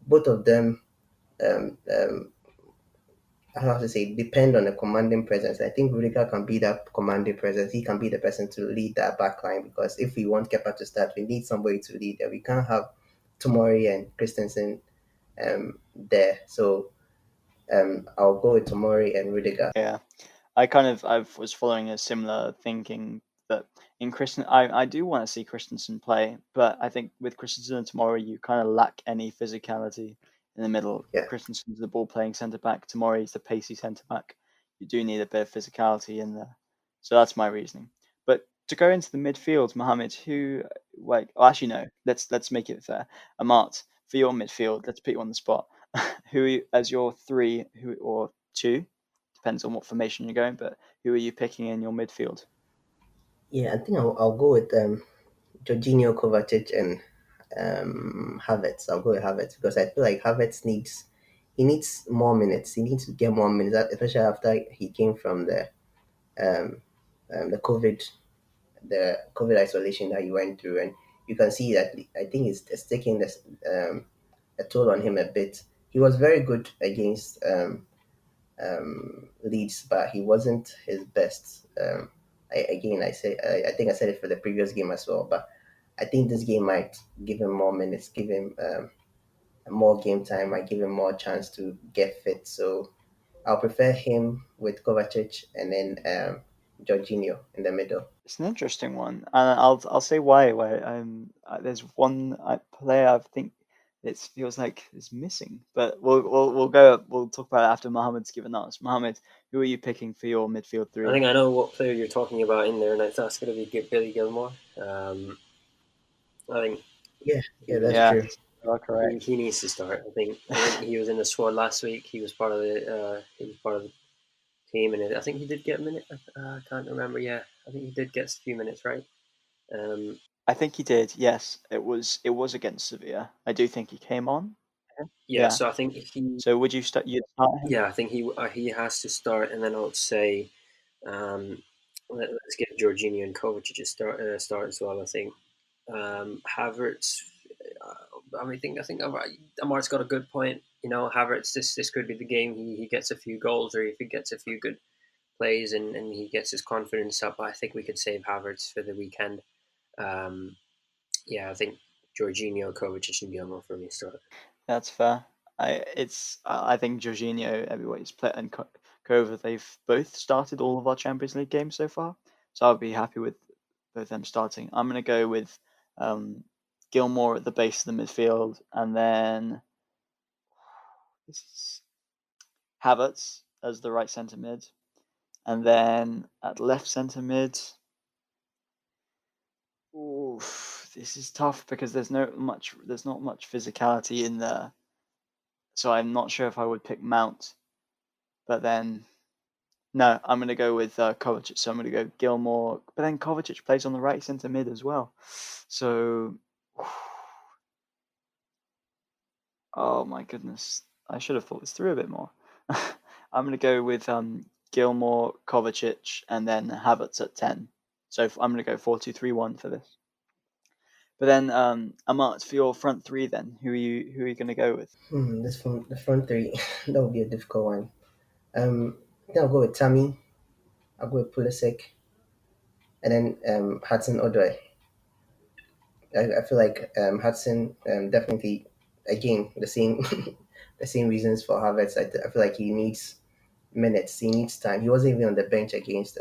both of them. Um, um, I have to say depend on the commanding presence. I think Rudiger can be that commanding presence. He can be the person to lead that back line because if we want Kepa to start, we need somebody to lead. And we can't have Tomori and Christensen there. So I'll go with Tomori and Rudiger. yeah. I was following a similar thinking that in I do want to see Christensen play, but I think with Christensen tomorrow you kind of lack any physicality in the middle. Yeah. Christensen's the ball playing centre back. Tomorrow is the pacey centre back. You do need a bit of physicality in there, so that's my reasoning. But to go into the midfield, Mohammed, actually no, let's make it fair. Amart, for your midfield, let's put you on the spot. As your three, who or two? Depends on what formation you're going, but who are you picking in your midfield? Yeah, I think I'll go with Jorginho, Kovacic, and Havertz. I'll go with Havertz because I feel like Havertz needs more minutes. He needs to get more minutes, especially after he came from um, the COVID isolation that he went through, and you can see that I think it's taking this a toll on him a bit. He was very good against Leeds, but he wasn't his best. I think I said it for the previous game as well, but I think this game might give him more minutes, give him more game time, might give him more chance to get fit. So I'll prefer him with Kovacic and then Jorginho in the middle. It's an interesting one, and I'll say why. There's one player I think it feels like is missing, but we'll talk about it after Mohammed's given us. Mohammed, who are you picking for your midfield I three? think I know what player you're talking about in there, and I thought it's going to be Billy Gilmore. I think Yeah, yeah, that's Yes, true. you are correct. he needs to start. I think he was in the squad last week. He was part of the team, and I think he did get a minute. I can't remember. Yeah, I think he did get a few minutes, right? Um, I think he did. Yes, it was against Sevilla. I do think he came on. yeah, Yeah. so I think if he, So would you'd start him? yeah, I think he has to start, and then I would say, um, let's get Jorginho and Kovacic to start as well. I think Havertz. I think Amart's got a good point. Havertz. This could be the game he gets a few goals, or if he gets a few good plays and he gets his confidence up. I think we could save Havertz for the weekend. Um, yeah, I think Jorginho, Kovacic, and Gilmore for me start. That's fair. I think Jorginho, everybody's played, and Kova, they've both started all of our Champions League games so far, so I'll be happy with both them starting. I'm gonna go with um, Gilmore at the base of the midfield, and then this is Havertz as the right centre mid, and then at left centre mid. Oof, this is tough because there's not much physicality in there, so I'm not sure if I would pick Mount. But then no, I'm going to go with Kovacic. So I'm going to go Gilmore. But then Kovacic plays on the right centre mid as well. So, oh my goodness, I should have thought this through a bit more. I'm going to go with Gilmore, Kovacic, and then Havertz at 10. So I'm going to go 4-2-3-1 for this. But then Amart, for your front three, then who are you going to go with? This from the front three, that would be a difficult one. I think I'll go with Tammy. I'll go with Pulisic, and then Hudson-Odoi. I feel like Hudson definitely again the same the same reasons for Havertz. I feel like he needs minutes. He needs time. He wasn't even on the bench against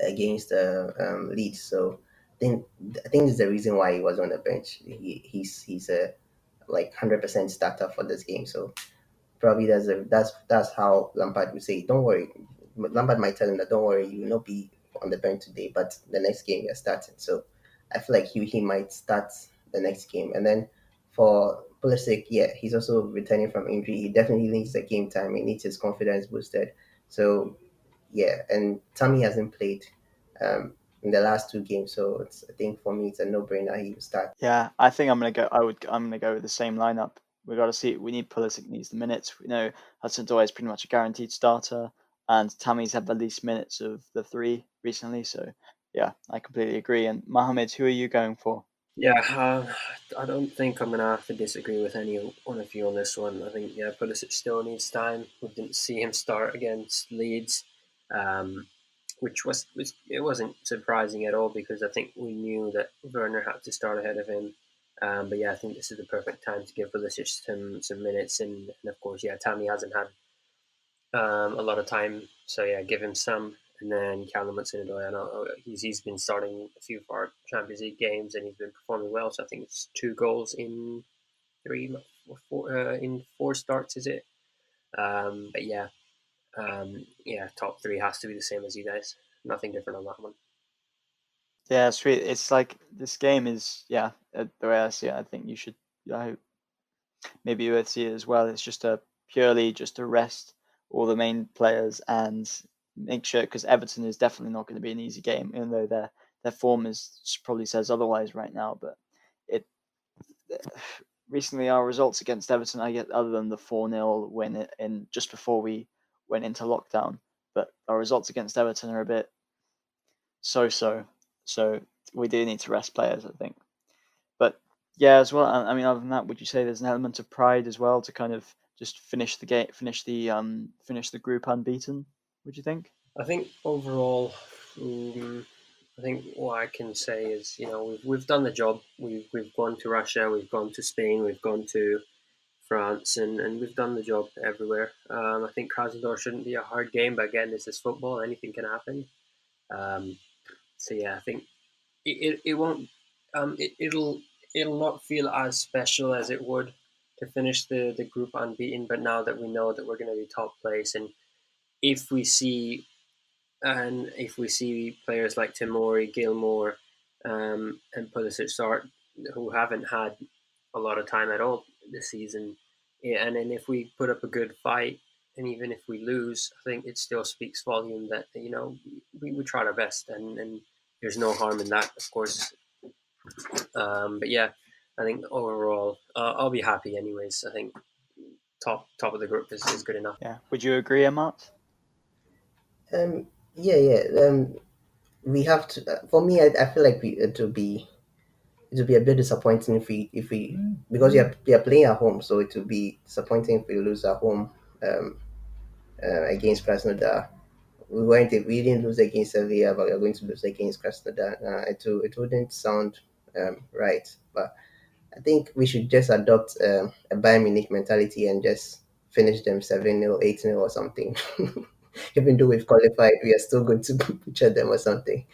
Leeds. So I think this is the reason why he was on the bench. He's a like 100% starter for this game. So probably that's how Lampard would say, "Don't worry." Lampard might tell him that, "Don't worry, you will not be on the bench today, but the next game you're starting." So I feel like he might start the next game, and then for Pulisic, yeah, he's also returning from injury. He definitely needs the game time. He needs his confidence boosted. So yeah, and Tammy hasn't played in the last two games, so I think for me it's a no-brainer. He will start. Yeah, I think I'm gonna go with the same lineup. We got to see. We need Pulisic needs the minutes. We know Hudson-Odoi is pretty much a guaranteed starter, and Tammy's had the least minutes of the three recently. So yeah, I completely agree. And Mohammed, who are you going for? Yeah, I don't think I'm gonna have to disagree with any one of you on this one. I think Pulisic still needs time. We didn't see him start against Leeds, um, which it wasn't surprising at all because I think we knew that Werner had to start ahead of him. But yeah, I think this is the perfect time to give Pulisic some minutes, and of course, yeah, Tammy hasn't had a lot of time, so yeah, give him some. And then Callum Hudson-Odoi, I know he's been starting a few of our Champions League games and he's been performing well. So I think it's 2 goals in three or four in 4 starts, is it? But yeah, top three has to be the same as you guys. Nothing different on that one. Yeah, sweet. It's like this game is the way I see it. I think you should. I hope maybe you would see it as well. It's just a purely just to rest all the main players and make sure because Everton is definitely not going to be an easy game, even though their form is probably says otherwise right now. But recently our results against Everton, I get other than the 4-0 win in just before we went into lockdown, but our results against Everton are a bit so. So we do need to rest players, I think. But yeah, as well. I mean, other than that, would you say there's an element of pride as well to kind of just finish the game, finish the group unbeaten? Would you think? I think overall, I think what I can say is, we've done the job. We've gone to Russia, we've gone to Spain, we've gone to France, and we've done the job everywhere. I think Krasnodar shouldn't be a hard game, but again, this is football; anything can happen. Um, so yeah, I think it won't it'll not feel as special as it would to finish the group unbeaten. But now that we know that we're going to be top place, if we see if we see players like Timori, Gilmore, and Pulisic start, who haven't had a lot of time at all this season, yeah, and then if we put up a good fight, and even if we lose, I think it still speaks volume that we tried our best, and there's no harm in that, of course. But yeah, I think overall, I'll be happy anyways. I think top of the group is good enough. Yeah. Would you agree, Amart? Yeah, yeah. We have to. For me, I feel like it will be a bit disappointing if we because we are playing at home, so it will be disappointing if we lose at home um, against Krasnodar. We didn't lose against Sevilla, but we are going to lose against Krasnodar. It wouldn't sound right, but I think we should just adopt a Bayern Munich mentality and just finish them 7-0, 8-0 or something. Even though we've qualified, we are still going to butcher them or something.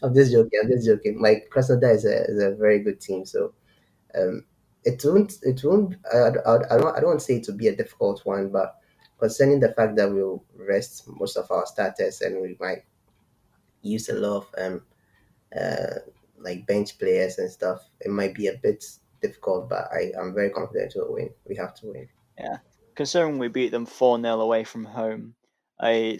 I'm just joking. I'm just joking. My Krasnodar is a very good team, so um, it won't. I don't want to say it will be a difficult one, but concerning the fact that we'll rest most of our starters and we might use a lot of uh, like bench players and stuff, it might be a bit difficult. But I'm very confident we'll win. We have to win. Yeah. Considering we beat them 4-0 away from home, I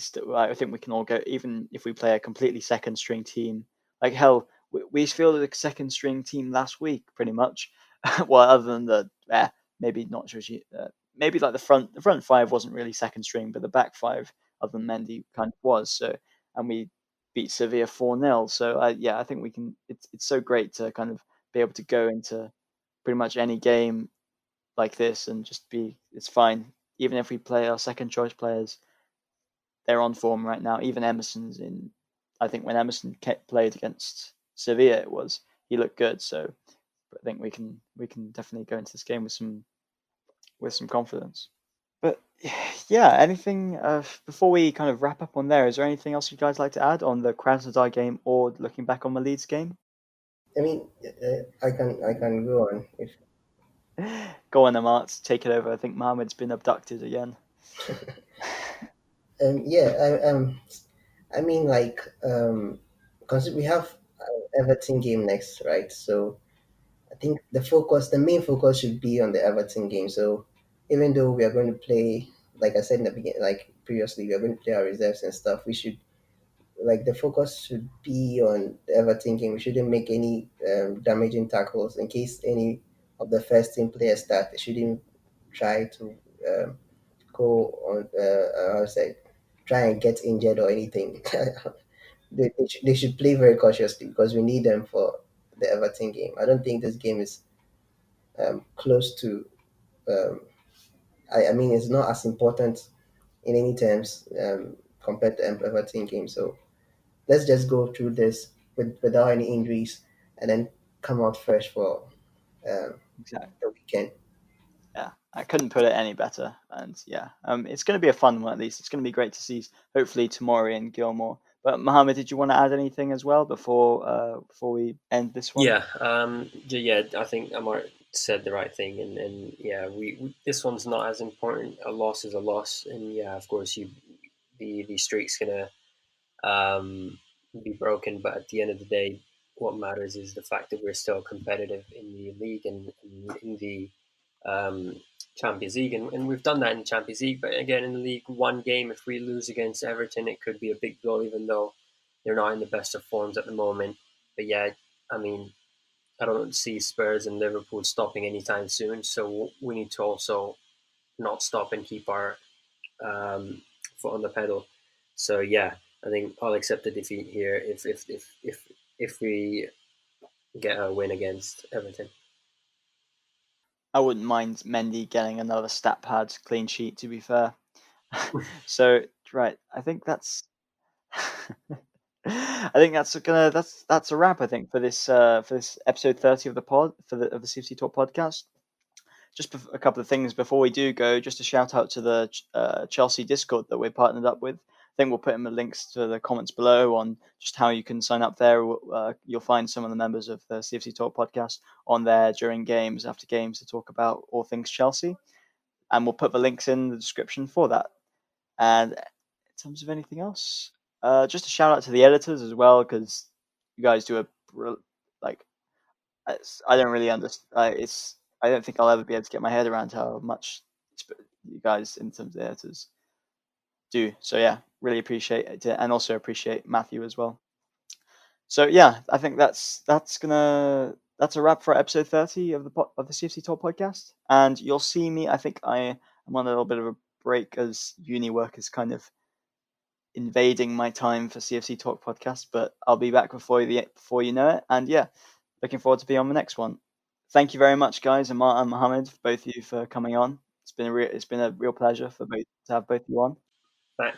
think we can all go, even if we play a completely second string team. Like, hell, we fielded a second string team last week, pretty much. Well, other than maybe not just, maybe like the front five wasn't really second string, but the back five, other than Mendy, kind of was. So, and we beat Sevilla 4-0. So, yeah, I think we can. It's so great to kind of be able to go into pretty much any game like this and just it's fine. Even if we play our second choice players, they're on form right now. Even Emerson's in. I think when Emerson played against Sevilla, he looked good. So I think we can definitely go into this game with some confidence. But yeah, anything before we kind of wrap up on there? Is there anything else you guys like to add on the Krasnodar game or looking back on the Leeds game? I mean, I can go on if Go on, Amart, take it over. I think Mohammed's been abducted again. yeah I mean like because we have Everton game next, right? So I think the main focus should be on the Everton game. So even though we are going to play, like I said in the beginning, like previously, we are going to play our reserves and stuff. We should like the focus should be on the Everton game. We shouldn't make any damaging tackles in case any of the first team players start. They shouldn't try to go on. How to say, try and get injured or anything. They should play very cautiously because we need them for the Everton game. I don't think this game is close to. Um, I mean, it's not as important in any terms compared to Everton game. So let's just go through this without any injuries and then come out fresh for um, Exactly. the weekend. Yeah, I couldn't put it any better. And yeah, it's going to be a fun one at least. It's going to be great to see, hopefully, Tamori and Gilmore. But Mohammed, did you want to add anything as well before we end this one? Yeah, I think Amart said the right thing, and yeah, we this one's not as important. A loss is a loss, and yeah, of course, the streak's gonna um, be broken, but at the end of the day, what matters is the fact that we're still competitive in the league and in the um, Champions League, and we've done that in the Champions League. But again, in the league, one game, if we lose against Everton, it could be a big blow, even though they're not in the best of forms at the moment. But yeah, I mean, I don't see Spurs and Liverpool stopping anytime soon. So we need to also not stop and keep our foot on the pedal. So yeah, I think I'll accept the defeat here if we get a win against Everton. I wouldn't mind Mendy getting another stat pad clean sheet, to be fair. So right, I think that's I think that's a wrap. I think for this episode 30 of the pod of the CFC Talk podcast. Just a couple of things before we do go. Just a shout out to the Chelsea Discord that we're partnered up with. I think we'll put in the links to the comments below on just how you can sign up there. You'll find some of the members of the CFC Talk podcast on there during games, after games, to talk about all things Chelsea. And we'll put the links in the description for that. And in terms of anything else, just a shout out to the editors as well, because you guys do like. I don't really understand. I don't think I'll ever be able to get my head around how much you guys in terms of the editors do. So yeah, really appreciate it, and also appreciate Matthew as well. So yeah, I think that's a wrap for episode 30 of the CFC Talk podcast. And you'll see me. I think I am on a little bit of a break as uni work is kind of invading my time for CFC Talk podcast, but I'll be back before you know it. And yeah, looking forward to being on the next one. Thank you very much, guys, and Amart and Mohammed, both of you, for coming on. It's been a real pleasure to have both of you on.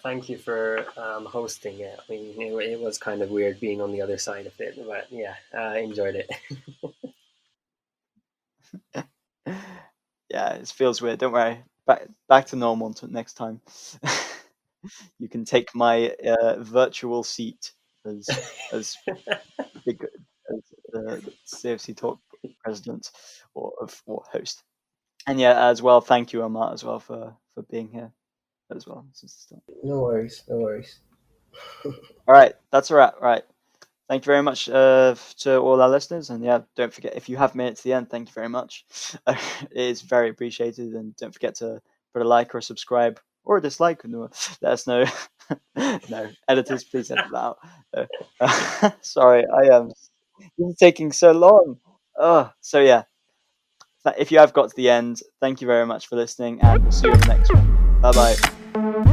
Thank you for hosting it. I mean, it was kind of weird being on the other side of it, but yeah, I enjoyed it. Yeah, it feels weird. Don't worry. Back to normal until next time. You can take my virtual seat as big as the CFC Talk president or host. And yeah, as well, thank you, Amart, as well for being here as well since the start. No worries, no worries. All right, that's a wrap. Right. Thank you very much to all our listeners. And yeah, don't forget, if you have made it to the end, thank you very much. It is very appreciated. And don't forget to put a like or a subscribe or a dislike. Let us know. No, editors, please edit that out. Sorry, this is taking so long. So yeah, if you have got to the end, thank you very much for listening, and we'll see you on the next one. Bye bye.